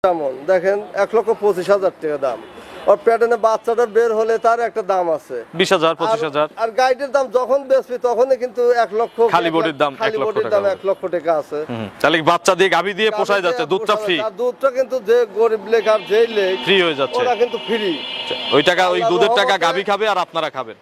যেমন দেখেন 1,25,000 টাকা দাম। আর প্যাটার্নে বাচ্চাটা বের হলে তার একটা দাম আছে 20,000 25,000। আর গাইডের দাম যখন বেচবি তখনই কিন্তু 1 লক্ষ, খালি বডির দাম 1 লক্ষ টাকা। 1 লক্ষ টাকা আছে। তাহলে বাচ্চা দিয়ে গাভী দিয়ে পোষায় যাচ্ছে, দুধটা ফ্রি। আর দুধটা কিন্তু যে গরিব লেখ আর যেই লেখ ফ্রি হয়ে যাচ্ছে, ওরা কিন্তু ফ্রি। ওই টাকা ওই দুধের টাকা গাভী খাবে আর আপনারা খাবেন।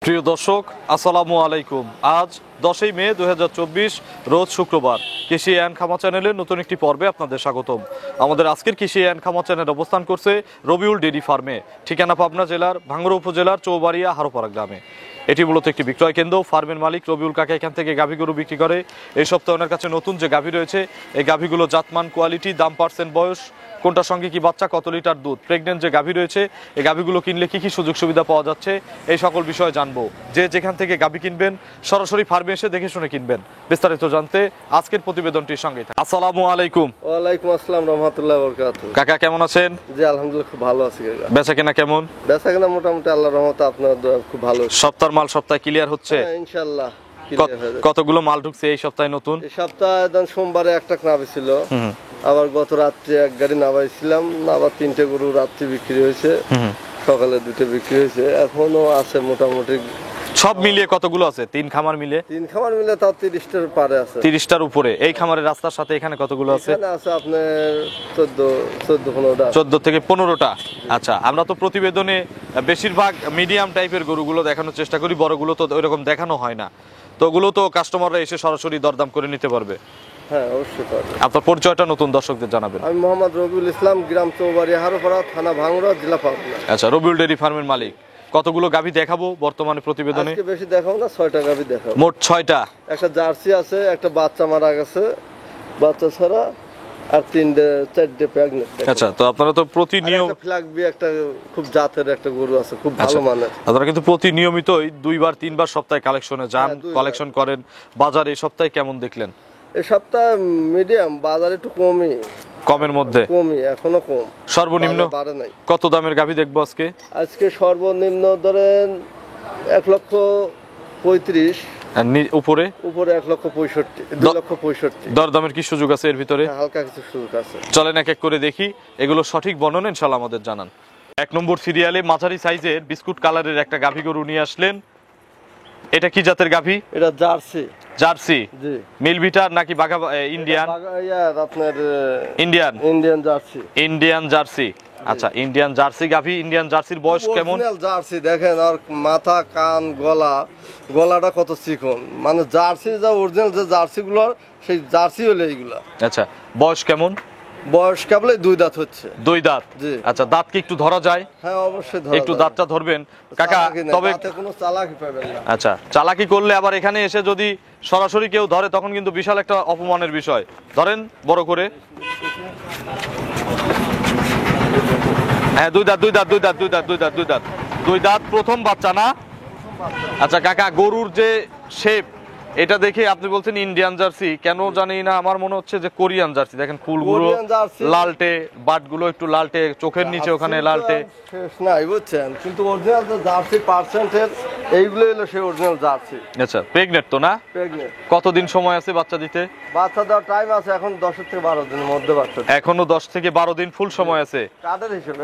প্রিয় দর্শক, আসসালামু আলাইকুম। আজ 10ই মে 2024 রোজ শুক্রবার। কৃষি অ্যান্ড খামার চ্যানেলের নতুন একটি পর্বে আপনাদের স্বাগতম। আমাদের আজকের কৃষি অ্যান্ড খামার চ্যানেল অবস্থান করছে রবিউল ডেইরি ফার্মে, ঠিকানা পাবনা জেলার ভাঙ্গুড়া উপজেলার চৌবাড়িয়া হারোপাড়া গ্রামে। এটি মূলত একটি বিক্রয় কেন্দ্র। ফার্মের মালিক রবিউল কাকা এখান থেকে গাভী গরু বিক্রি করে। এই সপ্তাহে ওনার কাছে নতুন যে গাভী রয়েছে, এই গাভীগুলো জাতমান, কোয়ালিটি, দাম, পার্সেন্ট, বয়স, কোনটার সঙ্গে কি বাচ্চা, কত লিটার দুধ, প্রেগনেন্ট যে গাভী রয়েছে, এই গাভীগুলো কিনলে কি কি সুযোগ সুবিধা পাওয়া যাচ্ছে, এই সকল বিষয়ে জানবো। যে যেখান থেকে গাভী কিনবেন সরাসরি ফার্মে এসে দেখে শুনে কিনবেন। বিস্তারিত জানতে আজকের প্রতিবেদনটির সঙ্গে। আসসালামু আলাইকুম। ওয়ালাইকুম আসসালাম রাহমাতুল্লাহি ওয়া বারাকাতুহু। কাকা কেমন আছেন? জি আলহামদুলিল্লাহ খুব ভালো আছি কাকা। বেচা কেনা কেমন? বেচা কেনা মোটামুটি আল্লাহর রহমতে আপনার দোয়া খুব ভালো। সপ্তাহের মাল সপ্তাহে ক্লিয়ার হচ্ছে? হ্যাঁ ইনশাআল্লাহ। কতগুলো মাল ঢুকছে এই সপ্তাহে নতুন? এই সপ্তাহে সোমবারে একটা নাভি ছিল, আবার গত রাত্রে এক গাড়ি নাভাইছিলাম, আবার 3টে গরু রাত্রে বিক্রি হয়েছে, সকালে 2টে বিক্রি হয়েছে, এখনো আছে মোটামুটি। সব মিলিয়ে কতগুলো আছে? 3 খামার মিলে? 3 খামার মিলে তাও 30টার পারে আছে। 30টার উপরে। এই খামারের রাস্তার সাথে এখানে কতগুলো আছে? এখানে আছে আপনার 14-15টা। 14 থেকে 15টা। আচ্ছা, আমরা তো প্রতিবেদনে বেশিরভাগ মিডিয়াম টাইপের গরুগুলো দেখানোর চেষ্টা করি, বড়গুলো তো ওইরকম দেখানো হয় না। তো ওগুলো তো কাস্টমাররা এসে সরাসরি দরদাম করে নিতে পারবে। হ্যাঁ অবশ্যই পারবে। আপনার পরিচয়টা নতুন দর্শকদের জানাবেন। আমি মোহাম্মদ রবিউল ইসলাম, গ্রাম চৌবাড়িয়া হারোপাড়া, থানা ভাঙ্গুড়া, জেলা পাবনা। আচ্ছা, রবিউল ডেইরি ফার্মের মালিক। কতগুলো গাভী দেখাবো বর্তমানে প্রতিবেদনে? আজকে বেশি দেখাবো না, 6টা গাভী দেখাবো। মোট 6টা। একটা জার্সি আছে, একটা বাচ্চা মারা গেছে, বাচ্চা ছাড়া, আর 4টে প্রেগন্যান্ট। আচ্ছা, তো আপনারা তো প্রতিনিয়ত ফ্ল্যাগবি একটা খুব জাতের একটা গরু আছে, খুব ভালো মানের। আপনারা কিন্তু প্রতিনিয়মিতই 2-3বার সপ্তাহে কালেকশনে যান, কালেকশন করেন। বাজার এই সপ্তাহে কেমন দেখলেন? এই সপ্তাহে মিডিয়াম, বাজার একটু কমই। কমের মধ্যে? কমই, এখনো কম। সর্বনিম্ন বাড়ে নাই। কত দামের গাভী দেখবো আজকে? আজকে সর্বনিম্ন ধরেন 1,35,000। আর উপরে? উপরে 1,65,000, 2,65,000। দরদামের কি সুযোগ আছে এর ভিতরে? হালকা কিছু সুযোগ আছে। চলেন এক এক করে দেখি, এগুলো সঠিক বর্ণনা ইনশাআল্লাহ আমাদের জানান। 1 নম্বর সিরিয়ালে মাঝারি সাইজের বিস্কুট কালারের একটা গাভী গরু নিয়ে আসলেন। এটা কি জাতের গাভী? এটা জার্সি। জার্সি? জি। মিলভিটার নাকি বাঘা ইন্ডিয়ান? আপনার ইন্ডিয়ান জার্সি। Indian jersey. আচ্ছা, ইন্ডিয়ান জার্সি গাভী। ইন্ডিয়ান জার্সির বয়স কেমন? জার্সি দেখেন, আর মাথা, কান, গলাটা কত চিকন, মানে জার্সি যা অরিজিনাল যে জার্সি গুলো সেই জার্সি হলে এইগুলা। আচ্ছা, বয়স কেমন? বয়স কেবল 2 দাঁত হচ্ছে। 2 দাঁত? জি। আচ্ছা, দাঁত কি একটু ধরা যায়? হ্যাঁ অবশ্যই ধরা যায়। একটু দাঁতটা ধরবেন কাকা, তবে কোনো চালাকি পাবেন না। আচ্ছা, চালাকি করলে আবার এখানে এসে যদি সরাসরি কেউ ধরে তখন কিন্তু বিশাল একটা অপমানের বিষয়। ধরেন বড় করে। হ্যাঁ, 2 দাঁত 2 দাঁত 2 দাঁত 2 দাঁত 2 দাঁত 2 দাঁত 2 দাঁত, প্রথম বাচ্চা না? আচ্ছা কাকা, গরুর যে শেপ এটা দেখে আপনি বলছেন ইন্ডিয়ান জার্সি, কেন জানি না আমার মনে হচ্ছে যে কোরিয়ান জার্সি। দেখেন ফুলগুলো লালটে, বাটগুলো একটু লালটে, চোখের নিচে ওখানে লালটে। শেষ নাই বুঝছেন, কিন্তু অরিজিনাল যে জার্সি পার্সেন্টের এইগুলো হলো সেই অরিজিনাল জার্সি। আচ্ছা, প্রেগনেন্ট তো না? প্রেগনেন্ট। কতদিন সময় আছে বাচ্চা দিতে? বাচ্চা দেওয়ার টাইম আছে এখন 10 থেকে 12 দিনের মধ্যে বাচ্চা। এখনো 10 থেকে 12 দিন ফুল সময় আছে। কাদের হিসেবে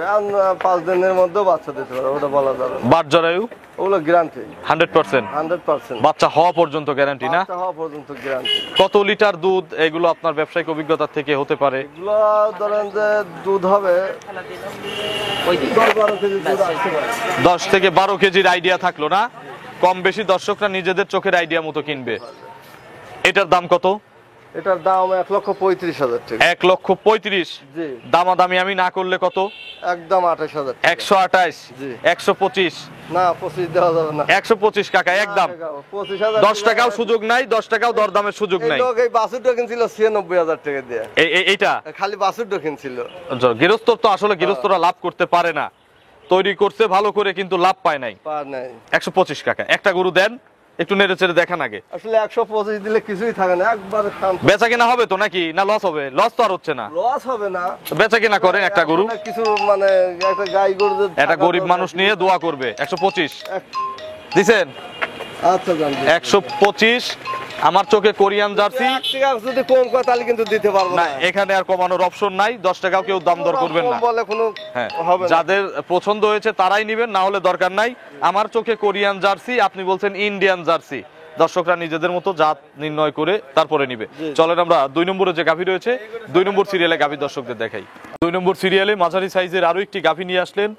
5 দিনের মধ্যে বাচ্চা দিতে পারে, ওটা বলা যাবে না। বাট জরায়ু? ওগুলো গ্যারান্টি 100%। 100%। বাচ্চা হওয়া পর্যন্ত গ্যারান্টি না? বাচ্চা হওয়া পর্যন্ত গ্যারান্টি। কত লিটার দুধ এগুলো আপনার ব্যবসায়িক অভিজ্ঞতা থেকে হতে পারে? এগুলো ধরেন যে দুধ হবে 10-12 কেজি দুধ আসতে পারে। 10 থেকে 12 কেজির আইডিয়া থাকলো না? কম বেশি দর্শকরা নিজেদের চোখের আইডিয়া মতো কিনবে। এটার দাম কত? এটার দাম 1,35,000 টাকা। 1,35,000। জি। দামাদামি আমি না করলে কত? একদম 28,000 টাকা। 128, জি। 125, না 25 দেওয়া যাবে না। 125 কাকা একদম। 25,000 10 টাকাও সুযোগ নাই, 10 টাকাও দরদামের সুযোগ এই নাই। লোক এই বাছুরটা কিনছিল 96,000 টাকা দিয়ে। এইটা খালি বাছুরটা কিনছিল। গৃহস্থ তো আসলে গৃহস্থরা লাভ করতে পারে না, তৈরি করছে ভালো করে কিন্তু লাভ পায় নাই। পার নাই। 125 কাকা একটা গরু দেন, একটু নেড়ে চেড়ে দেখান আগে। আসলে 125 দিলে কিছুই থাকে না, একবারে শান্ত। বেচা কেনা হবে তো নাকি, না লস হবে? লস তো আর হচ্ছে না, লস হবে না। বেচা কেনা করেন একটা গরু। এখন কিছু মানে একটা গাই গরু যে একটা থাকা গরিব দরকার। মানুষ নিয়ে দোয়া করবে। 125 এক- দিছেন? আচ্ছা জান। 125। আমার চোখে কোরিয়ান জার্সি। 1 টাকা যদি কম করে তাহলে কিন্তু দিতে পারবো না, না। এখানে আর কমানোর অপশন নাই। 10 টাকাও কেউ দাম দর করবেন না। কম বলে কোনো হ্যাঁ, হবে না। যাদের পছন্দ হয়েছে তারাই নেবেন, না হলে দরকার নাই। আমার চোখে কোরিয়ান জার্সি, আপনি বলছেন ইন্ডিয়ান জার্সি। দর্শকরা নিজেদের মতো জাত নির্ণয় করে তারপরে নিবে। চলেন আমরা 2 নম্বরে যে গাভী রয়েছে 2 নম্বর সিরিয়ালে গাভী দর্শকদের দেখাই। 2 নম্বর সিরিয়ালে মাঝারি সাইজের আরো একটি গাভী নিয়ে আসলেন।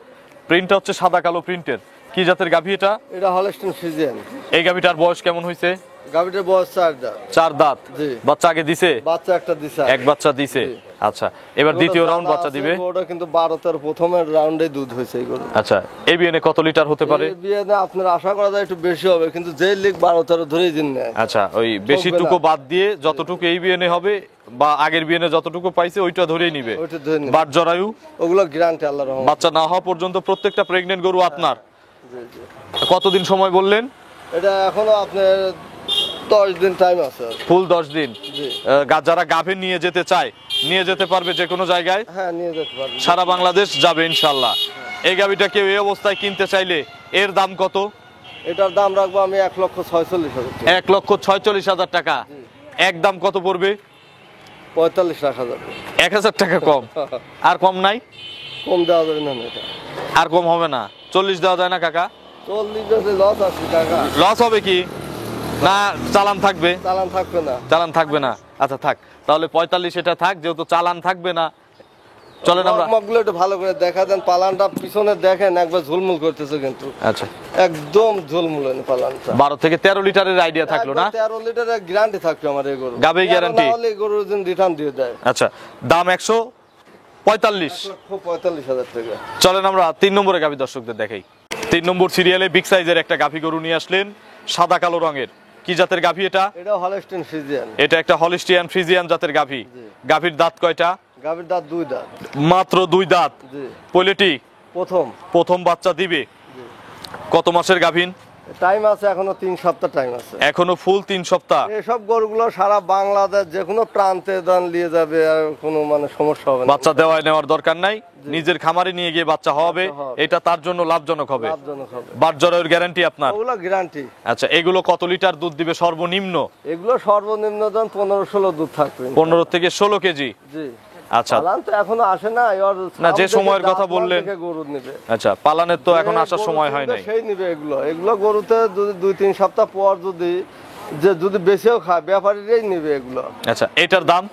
প্রিন্টটা হচ্ছে সাদা কালো প্রিন্টের। কি জাতের গাভী এটা? এটা হলস্টেইন ফ্রিজিয়ান। এই গাভীটার বয়স কেমন হয়েছে? গাভীটার বয়স 4 দাঁত। 4 দাঁত। জি। বাচ্চা আগে দিছে? বাচ্চা একটা দিছে। এক বাচ্চা দিছে। আচ্ছা, এবার দ্বিতীয় রাউন্ড বাচ্চা দিবে। ওটা কিন্তু 12 প্রথমের রাউন্ডে দুধ হয়েছে এই গরু। আচ্ছা, এই বিয়ানে কত লিটার হতে পারে? এই বিয়ে না আপনার আশা করা যায় একটু বেশি হবে, কিন্তু যে লিগ 12-13 ধরেই দিন নেয়। আচ্ছা, ওই বেশিটুকু বাদ দিয়ে যতটুকু এই বিয়ানে হবে বা আগের বিয়ানে যতটুকু পাইছে ওইটা ধরেই নিবে। ওইটা ধরে নিবে। বাট জরায়ু ওগুলো গ্যারান্টি আল্লাহর রহমতে। বাচ্চা না হওয়া পর্যন্ত প্রত্যেকটা প্রেগনেন্ট গরু আপনার। জি জি। কতদিন সময় বললেন? এটা এখনো আপনার 10 দিন টাইম আছে। ফুল 10 দিন। জি। যারা গাভী নিয়ে যেতে চায় নিয়ে যেতে পারবে যে কোনো জায়গায়, হ্যাঁ নিয়ে যেতে পারবেন। সারা বাংলাদেশ যাবে ইনশাল্লাহ। এই গাভীটা কেউ এই অবস্থায় কিনতে চাইলে এর দাম কত? এটার দাম রাখবো আমি 1,46,000 টাকা। 1,46,000 টাকা। একদম কত পড়বে? 45 রাখা যাবে। 1,000 টাকা কম। আর কম নাই? কম দেওয়া যাবে না এটা। আর কম হবে না? 40 দেওয়া যায় না কাকা? 40 লস আছে টাকা। লস হবে কি না? চালান থাকবে? চালান থাকবে না। চালান থাকবে না, আচ্ছা থাক তাহলে 45 এটা থাক, যেহেতু চালান থাকবে না। চলেন আমরা মগগুলো একটু ভালো করে দেখা দেন। পালানটা পিছনে দেখেন একবার ঝুলমুল করতেছে, কিন্তু আচ্ছা একদম ঝুলমুল পালানটা। 12 থেকে 13 লিটারের আইডিয়া থাকলো না? 13 লিটারের গ্যারান্টি থাকবে আমার এই গরু। গাভী গ্যারান্টি? নাহলে এই গরুর জন্য রিটার্ন দিয়ে দেয়। আচ্ছা, দাম 145। 1,45,000 টাকা। চলেন আমরা 3 নম্বরে গাভী দর্শকদের দেখাই। 3 নম্বর সিরিয়ালে বিগ সাইজের একটা গাভী গরু নিয়ে আসলেন, সাদা কালো রঙের। কি জাতের গাভী এটা? এটা হলস্টেইন ফ্রিজিয়ান। এটা একটা হলিস্টিয়ান ফ্রিজিয়ান জাতের গাভী। গাভীর দাঁত কয়টা? গাভীর দাঁত 2 দাঁত। মাত্র 2 দাঁত। জি। পয়লেটি প্রথম বাচ্চা দিবে। কত মাসের গাভীন? টাইম আছে, এখনো 3 সপ্তাহ টাইম আছে। এখনো ফুল 3 সপ্তাহ। এসব গরুগুলো সারা বাংলাদেশ যে কোনো প্রান্তে দান নিয়ে যাবে, আর কোনো মানে সমস্যা হবে না। বাচ্চা দেওয়ায় নেওয়ার দরকার নাই, নিজের খামারে নিয়ে গিয়ে বাচ্চা হবে, এটা তার জন্য লাভজনক হবে। লাভজনক হবে। বাট জরায়ুর গ্যারান্টি আপনার? ওগুলো গ্যারান্টি। আচ্ছা, এগুলো কত লিটার দুধ দিবে সর্বনিম্ন? এগুলো সর্বনিম্ন দাম 15-16 দুধ থাকবে। 15 থেকে 16 কেজি। জি। আচ্ছা, পালান তো এখনো আসে না। না, যে সময়ের কথা বললেন। গরু নেবে। আচ্ছা, পালানের তো এখন আসার সময় হয় নাই। সেই নিবে এগুলো গরুতে যদি 2-3 সপ্তাহ পর যদি বেঁচেও খায়, ব্যাপারীরাই নিবে এগুলো। আচ্ছা, এটার দাম?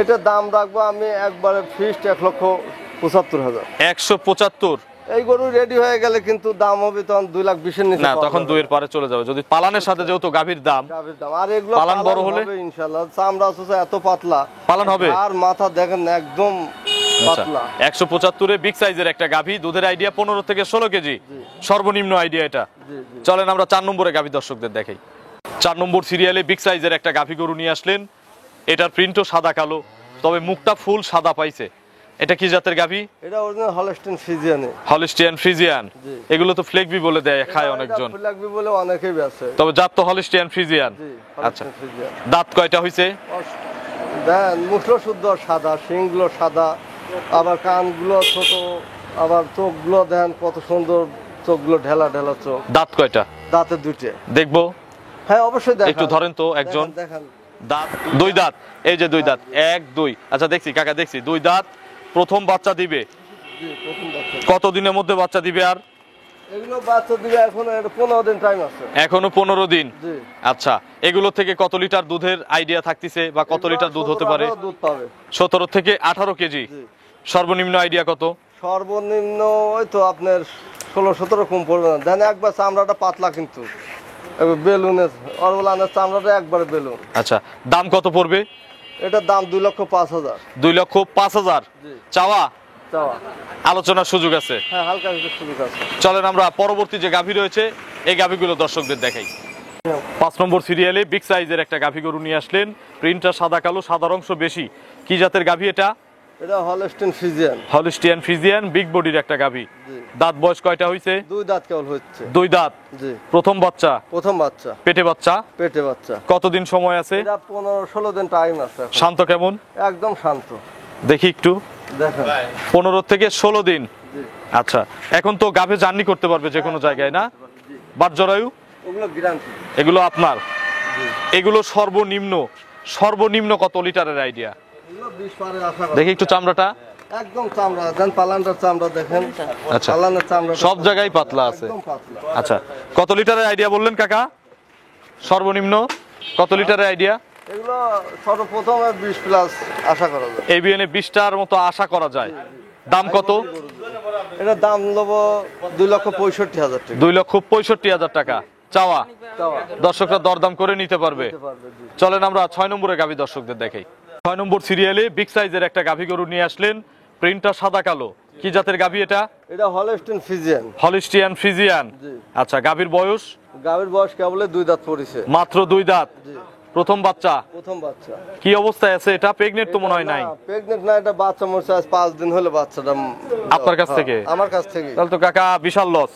এটার দাম রাখবো আমি একবারে ফিক্সড 1,75,000। 175? এই গরু রেডি হয়ে গেলে কিন্তু দাম হবে তখন 2,20,000 নিচে। না, তখন 2 এর পারে চলে যাবে যদি পালানের সাথে, যেহেতু গাভীর দাম। গাভীর দাম। আর এগুলো পালান বড় হলে ইনশাআল্লাহ চামড়া আছে এত পাতলা পালান হবে। আর মাথা দেখেন একদম পাতলা। 175 বিগ সাইজের একটা গাভী, দুধের আইডিয়া 15 থেকে 16 কেজি সর্বনিম্ন আইডিয়া এটা। জি জি। চলেন আমরা 4 নম্বরে গাভী দর্শকদের দেখাই। 4 নম্বর সিরিয়ালে বিগ সাইজের একটা গাভী গরু নিয়ে আসলেন। এটার প্রিন্টও সাদা কালো, তবে মুখটা ফুল সাদা পাইছে। এটা কি জাতের গাভী? এটা original Holstein Friesian. Holstein Friesian. জি। এগুলো তো ফ্লেগবি বলে দেয়, খায় অনেকজন। এটা লাগবে বলে অনেকেই বেচে। তবে জাত তো হলিস্টিয়ান ফ্রিজিয়ান। জি। আচ্ছা, হলস্টেইন ফ্রিজিয়ান। দাঁত কয়টা হইছে? দেন মুখলো শুদ্ধ সাদা, শিংগুলো সাদা, আবার কানগুলো ছোট, আবার চোখগুলো দেন কত সুন্দর, চোখগুলো ঢেলা ঢেলা চোখ। দাঁত কয়টা? দাঁতে 2টে। দেখবো? হ্যাঁ অবশ্যই দেখেন। একটু ধরেন তো একজন। দেখেন। দাঁত 2 দাঁত। এই যে 2 দাঁত, 1 2। আচ্ছা, দেখছি কাকা, দেখছি 2 দাঁত। প্রথম বাচ্চা দিবে? জি, প্রথম বাচ্চা। কত দিনের মধ্যে বাচ্চা দিবে? আর এগুলো বাচ্চা দিবে এখনো 15 দিন টাইম আছে। এখনো 15 দিন। জি। আচ্ছা, এগুলো থেকে কত লিটার দুধের আইডিয়া থাকতেছে বা কত লিটার দুধ হতে পারে? 17-18 দুধ পাবে। 17 থেকে 18 কেজি। জি। সর্বনিম্ন আইডিয়া কত? সর্বনিম্ন ওই তো আপনার 16-17 কম পড়বে না। দেন একবার চামড়াটা পাতলা, কিন্তু বেলুনের অরবলানের চামড়াটা একবারে বেলুন। আচ্ছা, দাম কত পড়বে? এটার দাম 2,05,000। 2,05,000 জি। চাওয়া, চাওয়া। আলোচনার সুযোগ আছে। হ্যাঁ, হালকা একটু সুযোগ আছে। চলেন আমরা পরবর্তী যে গাভী রয়েছে এই গাভীগুলো দর্শকদের দেখাই। 5 নম্বর সিরিয়ালে বিগ সাইজের একটা গাভী গরু নিয়ে আসলেন। প্রিন্টটা সাদা কালো, সাদার অংশ বেশি। কি জাতের গাভী এটা? এটা Holstein Friesian. Holstein Friesian, big বডির একটা গাভী। জি। দাঁত বয়স কয়টা হইছে? 2 দাঁত কেবল হচ্ছে। 2 দাঁত। জি। প্রথম বাচ্চা, প্রথম বাচ্চা। পেটে বাচ্চা। পেটে বাচ্চা। কতদিন সময় আছে? এটা 15-16 দিন টাইম আছে এখন। শান্ত কেমন? একদম শান্ত। দেখি একটু। দেখেন। 15 থেকে 16 দিন। জি। আচ্ছা, এখন তো গাভী জার্নি করতে পারবে যে কোনো জায়গায় না? জি। বাট জরায়ু ওগুলো গ্যারান্টি। এগুলো আপনার? জি। এগুলো সর্বনিম্ন কত লিটারের আইডিয়া? এগুলো 20 পারে আশা করি। দেখি একটু চামড়াটা। একদম চামড়া দেন, পালানটার চামড়া দেখেন। আচ্ছা। পালানের চামড়া সব জায়গায় পাতলা আছে। একদম পাতলা। আচ্ছা, কত লিটারের আইডিয়া বললেন কাকা? সর্বনিম্ন কত লিটারের আইডিয়া? এগুলো সর্বপ্রথমে 20 প্লাস আশা করা যায়। এবিএনে 20টার মতো আশা করা যায়। দাম কত? এটার দাম নেবো 2,65,000 টাকা। 2,65,000 টাকা চাওয়া। চাওয়া। দর্শকরা দরদাম করে নিতে পারবে। নিতে পারবে, জি। চলেন আমরা 6 নম্বরের গাভী দর্শকদের দেখাই। 6 নম্বর সিরিয়ালে বিগ সাইজের একটা গাভী গরু নিয়ে আসলেন। প্রিন্টটা সাদা কালো। কি জাতের গাভী এটা? এটা হলস্টেইন ফ্রিজিয়ান। Holstein Friesian. জি। আচ্ছা, গাভীর বয়স? গাভীর বয়স কেবল 2 দাঁত পড়েছে। মাত্র 2 দাঁত। জি। প্রথম বাচ্চা। প্রথম বাচ্চা। কি অবস্থায় আছে এটা? প্রেগনেন্ট তো মনে হয় নাই। প্রেগনেন্ট না, এটা বাচ্চা মরছে আজ 5 দিন হলো বাচ্চাটা। আপনার কাছ থেকে? আমার কাছ থেকে। তাহলে তো কাকা বিশাল লস।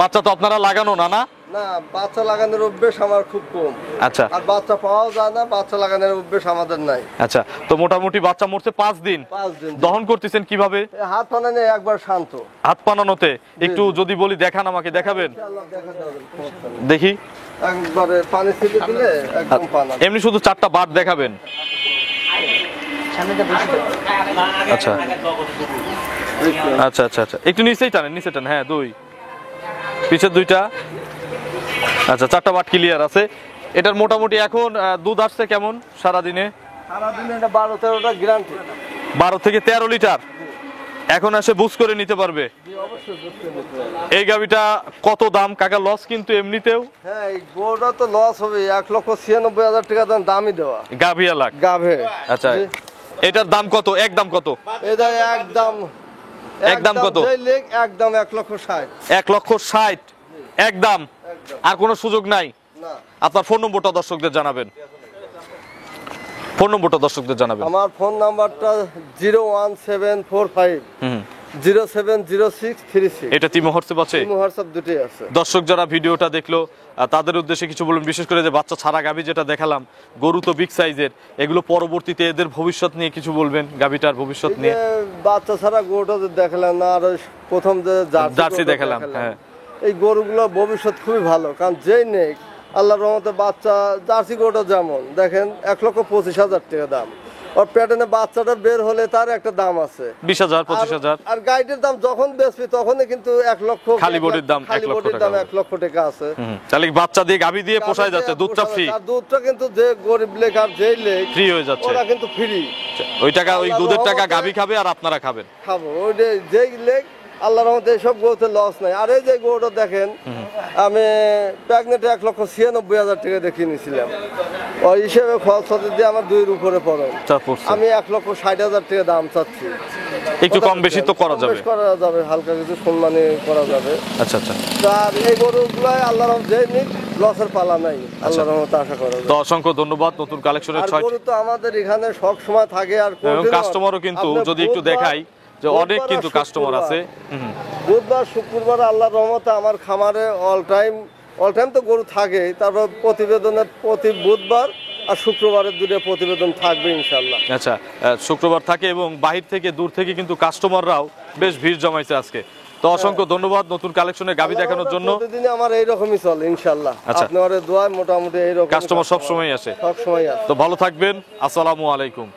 বাচ্চা তো আপনারা লাগানো না? না, না, বাচ্চা লাগানোর অভ্যেস আমার খুব কম। আচ্ছা আর বাচ্চা পাওয়া যায় না, বাচ্চা লাগানোর অভ্যেস আমাদের নাই। আচ্ছা, তো মোটামুটি বাচ্চা মরছে 5 দিন। 5 দিন। দহন করতেছেন কিভাবে? এই হাত পানানে একবার শান্ত। হাত পানানোতে একটু যদি বলি দেখান, আমাকে দেখাবেন? ইনশাআল্লাহ দেখা যাবে, সমস্যা নেই। দেখি। একবারে পানি ছিটে দিলে একদম পানা। এমনি শুধু 4টা বার দেখাবেন? আচ্ছা আচ্ছা আচ্ছা আচ্ছা, একটু নিচেই টানেন, নিচে টানেন। হ্যাঁ, 2 পিছের 2টা। আচ্ছা, 4টা বাট ক্লিয়ার আছে। এটার মোটামুটি এখন দুধ আসছে কেমন সারাদিনে? সারাদিনে এটা 12-13টা গ্যারান্টি। 12 থেকে 13 লিটার। এখন এসে বুঝ করে নিতে পারবে। জি, অবশ্যই বুঝতে নিতে। এই গাভিটা কত দাম কাকা? লস কিন্তু এমনিতেও। হ্যাঁ, এই গোটা তো লস হবে। 1,96,000 টাকা দামই দেওয়া। গাভি আলাক। গাভে। আচ্ছা, জি। এটার দাম কত? একদম কত? এটা একদম একদম কত? যেই লেগ একদম 1,60,000। 1,60,000 একদম। আর কোনো সুযোগ নাই? না। আপনার ফোন নম্বরটা দর্শকদের জানাবেন। ফোন নম্বরটা দর্শকদের জানাবেন। আমার ফোন নাম্বারটা 01745 হুম, 070636। এটা তিমো হোয়াটসঅ্যাপ আছে? হোয়াটসঅ্যাপ দুটোই আছে। দর্শক যারা ভিডিওটা দেখলো তাদের উদ্দেশ্যে কিছু বলুন, বিশেষ করে যে বাচ্চা ছাড়া গাভী যেটা দেখালাম, গরু তো বিগ সাইজের, এগুলো পরবর্তীতে এদের ভবিষ্যৎ নিয়ে কিছু বলবেন, গাভীটার ভবিষ্যৎ এই নিয়ে? যে বাচ্চা ছাড়া গরুটা যে দেখালাম না, আর ওই প্রথম যে জার্সি দেখালাম, হ্যাঁ। এই গরুগুলো ভবিষ্যৎ খুবই ভালো, কারণ যেই নেই আল্লাহর রহমতে বাচ্চা জার্সি গরুটা যেমন দেখেন 1,25,000 টাকা দাম। আর প্যাটার্নে বাচ্চাটা বের হলে তার একটা দাম আছে 20,000 25,000। আর গাইডের দাম যখন বেচবি তখনই কিন্তু 1 লক্ষ। খালি বডির দাম 1 লক্ষ টাকা। 1 লক্ষ টাকা আছে। তাহলে বাচ্চা দিয়ে গাভী দিয়ে পোষায় যাচ্ছে, দুধটা ফ্রি। আর দুধটা কিন্তু যে গরিব লেখ আর যেই লেখ ফ্রি হয়ে যাচ্ছে। ওরা কিন্তু ফ্রি। ওই টাকা, ওই দুধের টাকা গাভী খাবে আর আপনারা খাবেন। খাবো ওই যেই লেখ। আল্লাহর রহমতে এইসব গরুতে লস নাই। আর এই যে গরুটা দেখেন, আমি প্রেগনেন্টে 1,96,000 টাকা দেখিয়ে নিয়েছিলাম। ওই হিসেবে খরচ দিয়ে আমার 2-এর উপরে পড়ে। আমি 1,60,000 টাকা দাম চাচ্ছি। একটু কম বেশি তো করা যাবে। করা যাবে, হালকা কিছু সম্মানী করা যাবে। আচ্ছা আচ্ছা। আর এই গরুগুলাই আল্লাহর রহমতে যেই নিক লসের পালা নাই, আল্লাহর রহমতে আশা করা যায়। তো অসংখ্য ধন্যবাদ। নতুন কালেকশনের আর 6টি গরু তো আমাদের এখানে সব সময় থাকে। আর কাস্টমারও কিন্তু যদি একটু দেখাই যে অনেক কিন্তু কাস্টমার আছে। বুধবার শুক্রবার আল্লাহর রহমতে আমার খামারে অল টাইম তো গরু থাকে। তারপর প্রতিবেদনের প্রতি বুধবার আর শুক্রবারের 2টা প্রতিবেদন থাকবে ইনশাআল্লাহ। আচ্ছা, শুক্রবার থাকে এবং বাহির থেকে দূর থেকে কিন্তু কাস্টমাররাও বেশ ভিড় জমাইছে আজকে। তো অসংখ্য ধন্যবাদ নতুন কালেকশনের গাভী দেখানোর জন্য। প্রতিদিন আমার এইরকমই চলে ইনশাআল্লাহ। আচ্ছা। আপনাদের দোয়ায় মোটামুটি এইরকম কাস্টমার সব সময় আসে। সব সময় আসে। তো ভালো থাকবেন। আসসালামু আলাইকুম।